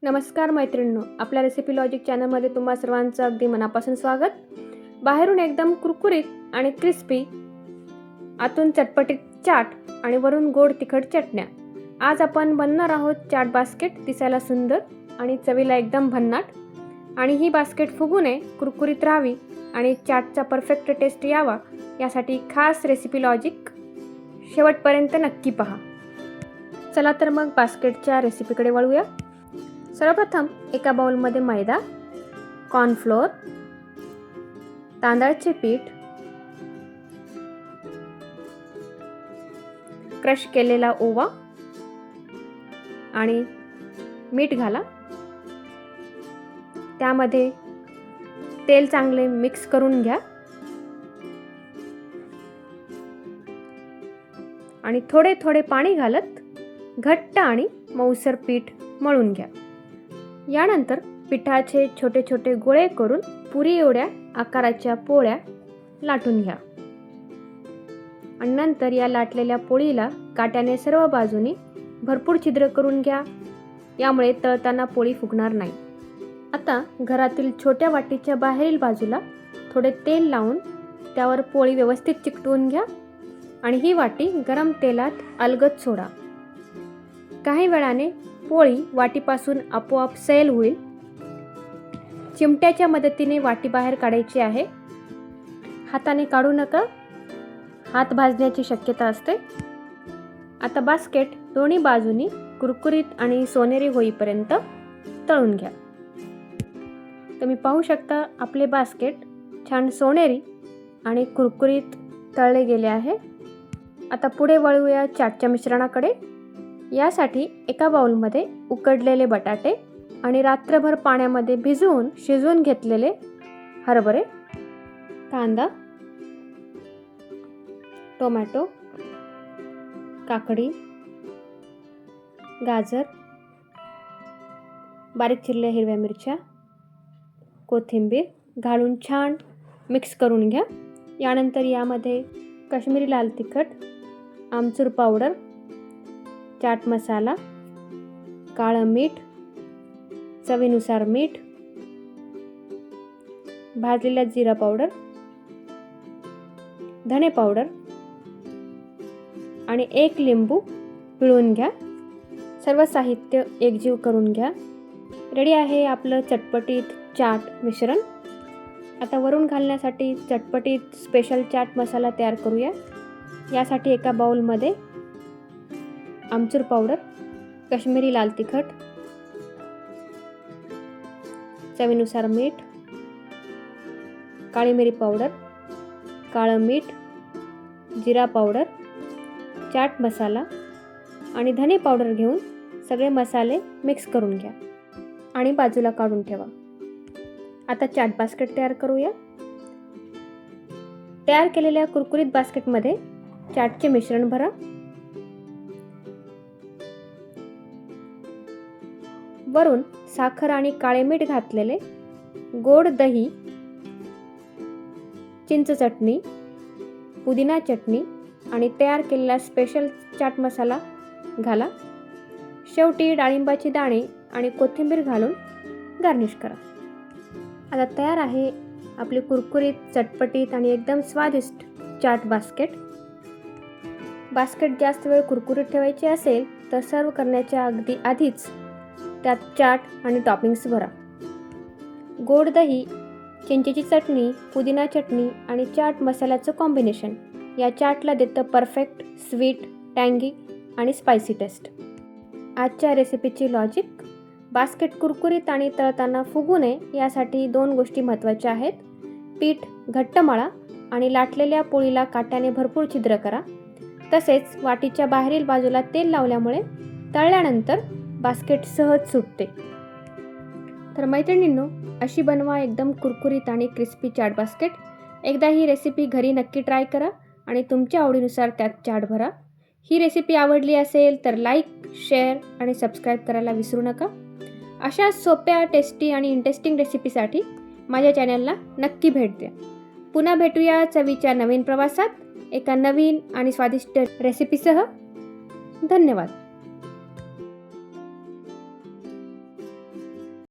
नमस्कार मैत्रिणींनो, आपल्या रेसिपी लॉजिक चॅनलमध्ये तुम्हा सर्वांचं अगदी मनापासून स्वागत. बाहेरून एकदम कुरकुरीत आणि क्रिस्पी, आतून चटपटीत चाट आणि वरून गोड तिखट चटण्या. आज आपण बनणार आहोत चाट बास्केट. दिसायला सुंदर आणि चवीला एकदम भन्नाट. आणि ही बास्केट फुगू नये, कुरकुरीत राहावी आणि चाटचा परफेक्ट टेस्ट यावा यासाठी खास रेसिपी लॉजिक शेवटपर्यंत नक्की पहा. चला तर मग बास्केटच्या रेसिपीकडे वळूया. सर्वप्रथम एका बाउलमध्ये मैदा, कॉर्नफ्लोअर, तांदळाचे पीठ, क्रश केलेला ओवा आणि मीठ घाला. त्यामध्ये तेल चांगले मिक्स करून घ्या आणि थोडे थोडे पाणी घालत घट्ट आणि मऊसर पीठ मळून घ्या. यानंतर पिठाचे छोटे छोटे गोळे करून पुरी एवढ्या आकाराच्या पोळ्या लाटून घ्या आणि नंतर या लाटलेल्या पोळीला काट्याने सर्व बाजूनी भरपूर छिद्र करून घ्या. यामुळे तळताना पोळी फुगणार नाही. आता घरातील छोट्या वाटीच्या बाहेरील बाजूला थोडे तेल लावून त्यावर पोळी व्यवस्थित चिकटवून घ्या आणि ही वाटी गरम तेलात अलगद सोडा. काही वेळाने पोळी वाटीपासून आपोआप सैल होईल. चिमट्याच्या मदतीने वाटी बाहेर काढायची आहे. हाताने काढू नका, हात भाजण्याची शक्यता असते. आता बास्केट दोन्ही बाजूनी कुरकुरीत आणि सोनेरी होईपर्यंत तळून घ्या. तुम्ही पाहू शकता आपले बास्केट छान सोनेरी आणि कुरकुरीत तळले गेले आहे. आता पुढे वळूया चाटच्या मिश्रणाकडे. यासाठी एका बाउलमध्ये उकडलेले बटाटे आणि रात्रभर पाण्यामध्ये भिजवून शिजवून घेतलेले हरभरे, कांदा, टोमॅटो, काकडी, गाजर, बारीक चिरलेल्या हिरव्या मिरच्या, कोथिंबीर घालून छान मिक्स करून घ्या. यानंतर यामध्ये काश्मीरी लाल तिखट, आमचूर पावडर, चाट मसाला, काळं मीठ, चवीनुसार मीठ, भाजलेला जिरा पावडर, धने पावडर आणि एक लिंबू पिळून घ्या. सर्व साहित्य एकजीव करून घ्या. रेडी आहे आपलं चटपटीत चाट मिश्रण. आता वरून घालण्यासाठी चटपटीत स्पेशल चाट मसाला तयार करूया. यासाठी एका बाउलमध्ये आमचूर पावडर, काश्मीरी लाल तिखट, चवीनुसार मीठ, काळी मिरी पावडर, काळं मीठ, जिरा पावडर, चाट मसाला आणि धने पावडर घेऊन सगळे मसाले मिक्स करून घ्या आणि बाजूला काढून ठेवा. आता चाट बास्केट तयार करूया. तयार केलेल्या कुरकुरीत बास्केटमध्ये चाटचे मिश्रण भरा. वरून साखर आणि काळे मीठ घातलेले गोड दही, चिंच चटणी, पुदिना चटणी आणि तयार केलेला स्पेशल चाट मसाला घाला. शेवटी डाळिंबाची दाणे आणि कोथिंबीर घालून गार्निश करा. आता तयार आहे आपली कुरकुरीत, चटपटीत आणि एकदम स्वादिष्ट चाट बास्केट. बास्केट जास्त वेळ कुरकुरीत ठेवायची असेल तर सर्व करण्याच्या अगदी आधीच त्यात चाट आणि टॉपिंग्स भरा. गोड दही, चिंचेची चटणी, पुदिना चटणी आणि चाट मसाल्याचं कॉम्बिनेशन या चाटला देतं परफेक्ट स्वीट, टँगी आणि स्पायसी टेस्ट. आजच्या रेसिपीची लॉजिक: बास्केट कुरकुरीत आणि तळताना फुगू नये यासाठी 2 गोष्टी महत्त्वाच्या आहेत. पीठ घट्ट मळा आणि लाटलेल्या पोळीला काट्याने भरपूर छिद्र करा. तसेच वाटीच्या बाहेरील बाजूला तेल लावल्यामुळे तळल्यानंतर बास्केट सहज सुटते. तर मैत्रिणींनो, अशी बनवा एकदम कुरकुरीत आणि क्रिस्पी चाट बास्केट. एकदा ही रेसिपी घरी नक्की ट्राय करा आणि तुमच्या आवडीनुसार त्यात चाट भरा. ही रेसिपी आवडली असेल तर लाईक, शेअर आणि सबस्क्राईब करायला विसरू नका. अशा सोप्या, टेस्टी आणि इंटरेस्टिंग रेसिपीसाठी माझ्या चॅनलला नक्की भेट द्या. पुन्हा भेटूया चवीच्या नवीन प्रवासात एका नवीन आणि स्वादिष्ट रेसिपीसह. धन्यवाद.